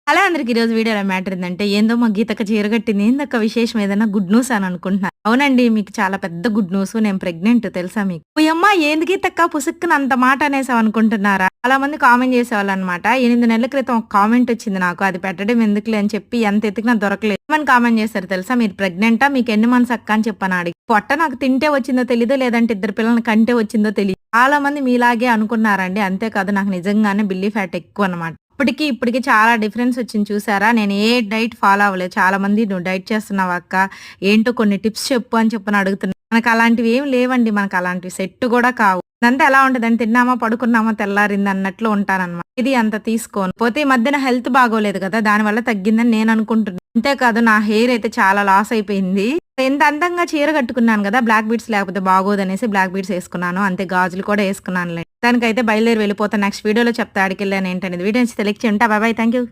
అలా అందరికి ఈరోజు వీడియోలో మ్యాటర్ ఏందంటే, ఏందో మా గీతక్క చీర కట్టింది. ఏందక్క విశేషం ఏదన్నా గుడ్ న్యూస్ అని అనుకుంటున్నా. అవునండి. మీకు చాలా పెద్ద గుడ్ న్యూస్. నేను ప్రెగ్నెంట్ తెలుసా మీకు? ఓయమ్మ ఏంది గీతక్క పుసుక్కున అంత మాట అనేసావు అనుకుంటున్నారా? చాలా మంది కామెంట్ చేసేవాళ్ళనమాట. 8 నెలల క్రితం ఒక కామెంట్ వచ్చింది నాకు. అది పెట్టడం ఎందుకులే అని చెప్పి ఎంత ఎతికినా దొరకలేదు. ఏమని కామెంట్ చేశారు తెలుసా? మీరు ప్రెగ్నెంటా? మీకు ఎన్ని మంత్స్ అక్క అని చెప్పని అడిగి. పొట్ట నాకు తింటే వచ్చిందో తెలీదు. లేదంటే ఇద్దరు పిల్లల్ని కంటే వచ్చిందో తెలీదు. చాలా మంది మీలాగే అనుకున్నారండి. అంతేకాదు నాకు నిజంగానే బిల్లీ ఫ్యాట్ ఎక్కువనమాట. అప్పటికి, ఇప్పటికి చాలా డిఫరెన్స్ వచ్చింది చూసారా? నేను ఏ డైట్ ఫాలో అవ్వలేదు. చాలా మంది "నువ్వు డైట్ చేస్తున్నావా అక్క? ఏంటో కొన్ని టిప్స్ చెప్పు" అని చెప్పని అడుగుతున్నారు. మనకు అలాంటివి ఏమి లేవండి. మనకు అలాంటివి సెట్ కూడా కావు. ఇదంతా ఎలా ఉంటదంటే తిన్నామా, పడుకున్నామా, తెల్లారింది అన్నట్లు ఉంటానన్నమాట. ఇది అంత తీసుకోను. పోతే ఈ మధ్యన హెల్త్ బాగోలేదు కదా! దానివల్ల తగ్గిందని నేను అనుకుంటున్నా. అంతేకాదు నా హెయిర్ అయితే చాలా లాస్ అయిపోయింది. ఎంత అందంగా చీర కట్టుకున్నాను కదా! బ్లాక్ బీడ్స్ లేకపోతే బాగోదనేసి బ్లాక్ బీడ్స్ ఏసుకున్నాను. అంతే గాజులు కూడా ఏసుకున్నానులే. దానికైతే బయలుదేరి వెళ్ళిపోతా. నెక్స్ట్ వీడియోలో చెప్తా ఆడికెళ్ళాను ఏంటనేది. వీడియో నచ్చితే లైక్ చేయండి. ఉంటా. Bye bye. Thank you.